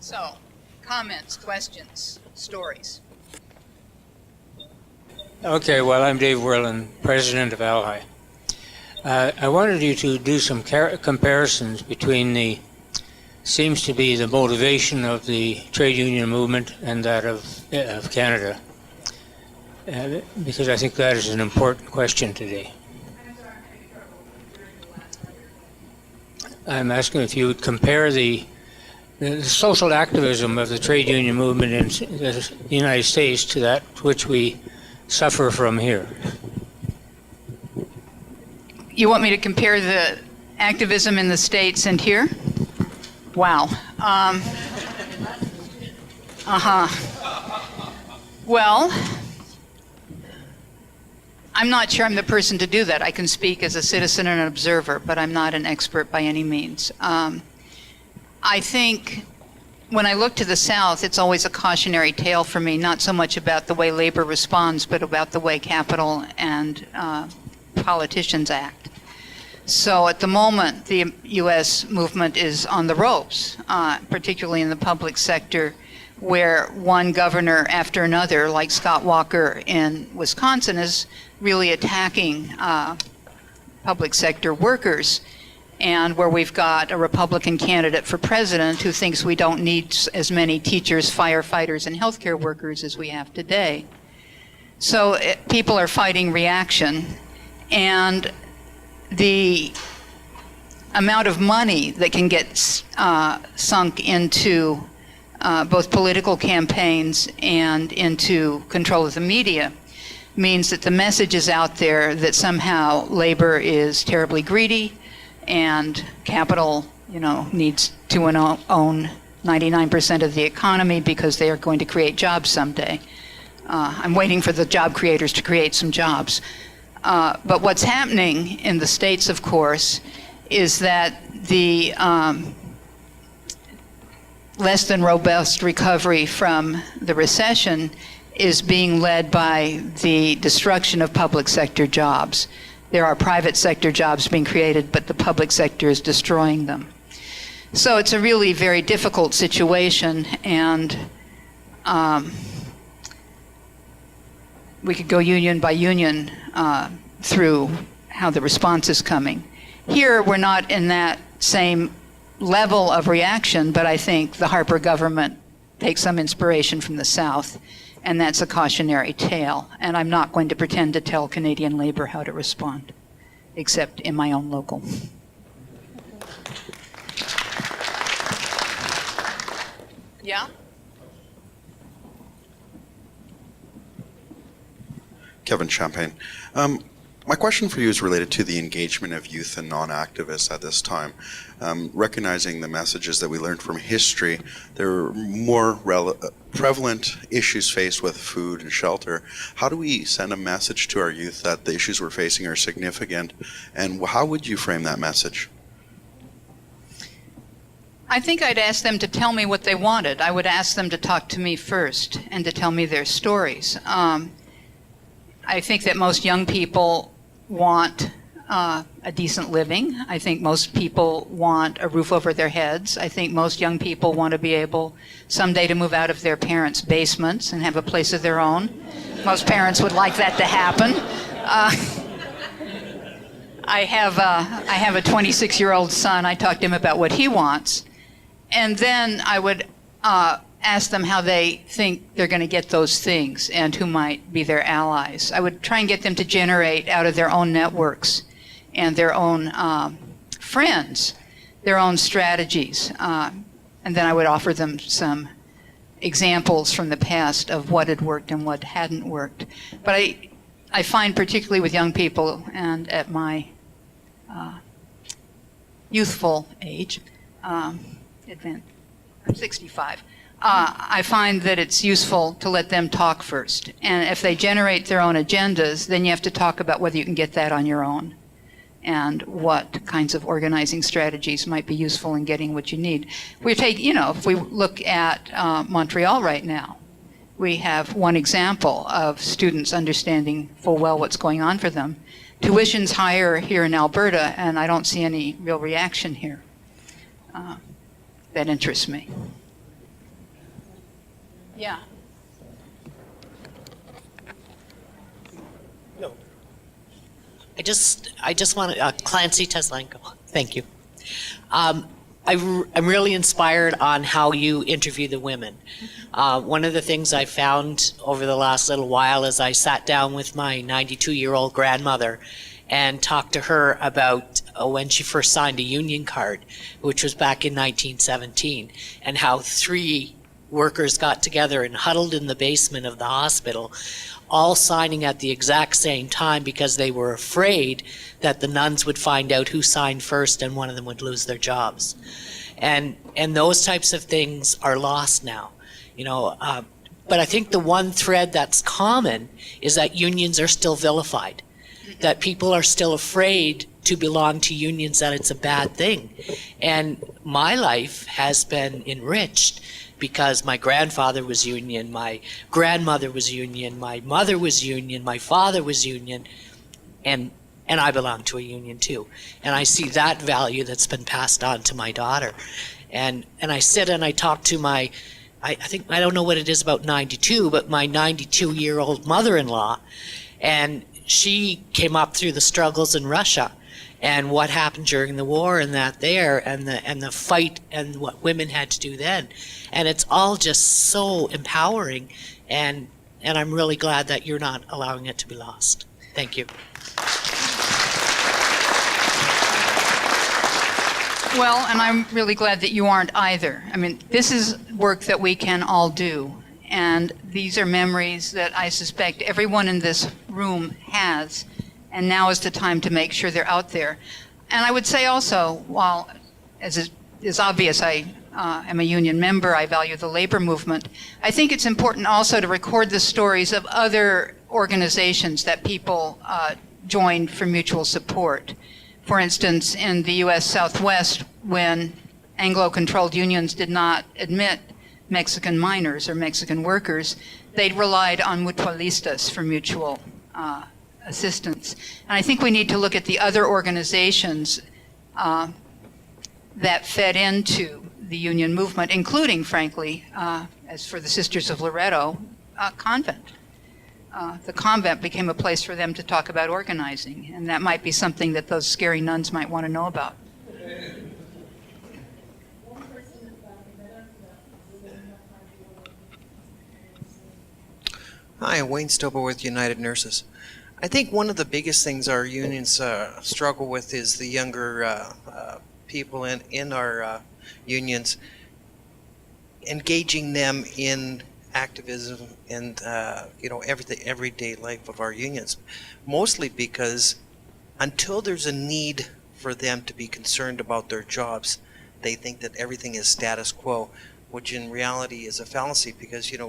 So, comments, questions, stories. Okay, well, I'm Dave Werlin, president of ALHI. I wanted you to do some comparisons between seems to be the motivation of the trade union movement and that of Canada, because I think that is an important question today. I'm asking if you would compare the social activism of the trade union movement in the United States to that which we suffer from here. You want me to compare the activism in the States and here? Wow. Well, I'm not sure I'm the person to do that. I can speak as a citizen and an observer, but I'm not an expert by any means. I think when I look to the South, it's always a cautionary tale for me, not so much about the way labor responds, but about the way capital and politicians act. So at the moment, the U.S. movement is on the ropes, particularly in the public sector, where one governor after another, like Scott Walker in Wisconsin, is really attacking public sector workers, and where we've got a Republican candidate for president who thinks we don't need as many teachers, firefighters, and healthcare workers as we have today. So people are fighting reaction, and the amount of money that can get sunk into both political campaigns and into control of the media means that the message is out there that somehow labor is terribly greedy and capital, needs to own 99% of the economy because they are going to create jobs someday. I'm waiting for the job creators to create some jobs. But what's happening in the States, of course, is that the less than robust recovery from the recession is being led by the destruction of public sector jobs. There are private sector jobs being created, but the public sector is destroying them. So it's a really very difficult situation, and we could go union by union through how the response is coming. Here, we're not in that same level of reaction, but I think the Harper government takes some inspiration from the South, and that's a cautionary tale. And I'm not going to pretend to tell Canadian Labour how to respond, except in my own local. Yeah? Kevin Champagne. My question for you is related to the engagement of youth and non-activists at this time. Recognizing the messages that we learned from history, there are more prevalent issues faced with food and shelter. How do we send a message to our youth that the issues we're facing are significant, and how would you frame that message? I think I'd ask them to tell me what they wanted. I would ask them to talk to me first and to tell me their stories. I think that most young people want a decent living. I think most people want a roof over their heads. I think most young people want to be able someday to move out of their parents' basements and have a place of their own. Most parents would like that to happen. I have a 26-year-old son. I talk to him about what he wants. And then I would ask them how they think they're going to get those things and who might be their allies. I would try and get them to generate out of their own networks and their own friends, their own strategies. And then I would offer them some examples from the past of what had worked and what hadn't worked. But I find particularly with young people and at my youthful age, I'm 65, I find that it's useful to let them talk first. And if they generate their own agendas, then you have to talk about whether you can get that on your own and what kinds of organizing strategies might be useful in getting what you need. If we look at Montreal right now, we have one example of students understanding full well what's going on for them. Tuition's higher here in Alberta, and I don't see any real reaction here. That interests me. Yeah. I just want to, Clancy Teslenko, thank you. I'm really inspired on how you interview the women. One of the things I found over the last little while is I sat down with my 92-year-old grandmother and talked to her about when she first signed a union card, which was back in 1917, and how 3 workers got together and huddled in the basement of the hospital, all signing at the exact same time because they were afraid that the nuns would find out who signed first and one of them would lose their jobs. And those types of things are lost now, but I think the one thread that's common is that unions are still vilified, that people are still afraid to belong to unions, that it's a bad thing. And my life has been enriched because my grandfather was union, my grandmother was union, my mother was union, my father was union, and I belong to a union too. And I see that value that's been passed on to my daughter. And I sit and I talk to my, I think, I don't know what it is about 92, but my 92-year-old mother-in-law, and she came up through the struggles in Russia and what happened during the war and that there, and the fight and what women had to do then. And it's all just so empowering, and I'm really glad that you're not allowing it to be lost. Thank you. Well, and I'm really glad that you aren't either. I mean, this is work that we can all do. And these are memories that I suspect everyone in this room has. And now is the time to make sure they're out there. And I would say also, while, as is obvious, I am a union member, I value the labor movement, I think it's important also to record the stories of other organizations that people joined for mutual support. For instance, in the U.S. Southwest, when Anglo-controlled unions did not admit Mexican miners or Mexican workers, they relied on mutualistas for mutual assistance. And I think we need to look at the other organizations that fed into the union movement, including, frankly, as for the Sisters of Loretto, convent. The convent became a place for them to talk about organizing, and that might be something that those scary nuns might want to know about. Hi, Wayne Stober with United Nurses. I think one of the biggest things our unions struggle with is the younger people in our unions, engaging them in activism and everyday life of our unions, mostly because until there's a need for them to be concerned about their jobs, they think that everything is status quo, which in reality is a fallacy, because it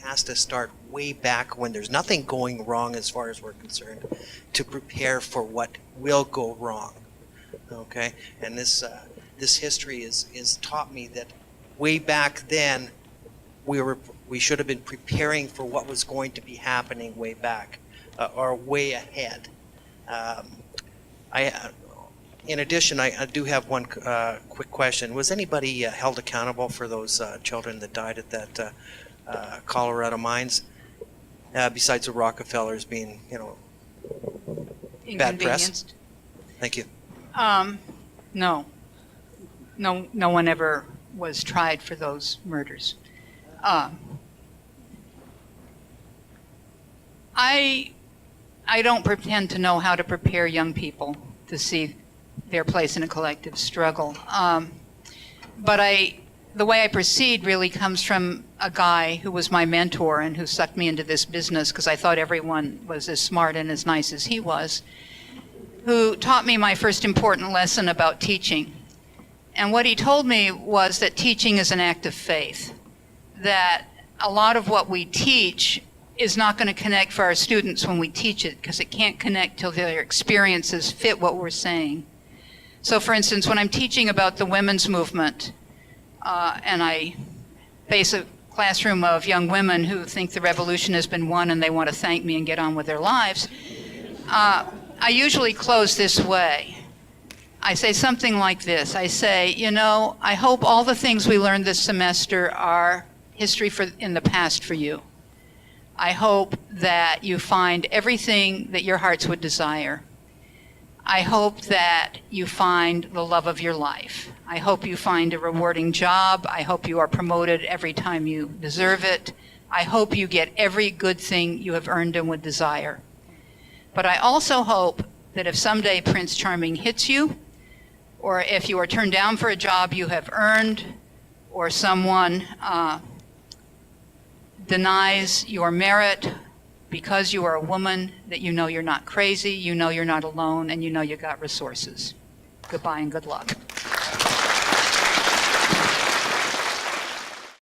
has to start way back when there's nothing going wrong as far as we're concerned, to prepare for what will go wrong. Okay, and this history is taught me that way back then we should have been preparing for what was going to be happening way back, or way ahead. In addition, I do have one quick question. Was anybody held accountable for those children that died at that Colorado mines, besides the Rockefellers being, bad press? Thank you. No. No one ever was tried for those murders. I don't pretend to know how to prepare young people to see their place in a collective struggle. But the way I proceed really comes from a guy who was my mentor and who sucked me into this business because I thought everyone was as smart and as nice as he was, who taught me my first important lesson about teaching. And what he told me was that teaching is an act of faith, that a lot of what we teach is not going to connect for our students when we teach it, because it can't connect till their experiences fit what we're saying. So for instance, when I'm teaching about the women's movement, and I face a classroom of young women who think the revolution has been won and they want to thank me and get on with their lives, I usually close this way. I say something like this. I say, I hope all the things we learned this semester are history in the past for you. I hope that you find everything that your hearts would desire. I hope that you find the love of your life. I hope you find a rewarding job. I hope you are promoted every time you deserve it. I hope you get every good thing you have earned and would desire. But I also hope that if someday Prince Charming hits you, or if you are turned down for a job you have earned, or someone denies your merit because you are a woman, that you know you're not crazy, you know you're not alone, and you know you got resources. Goodbye and good luck.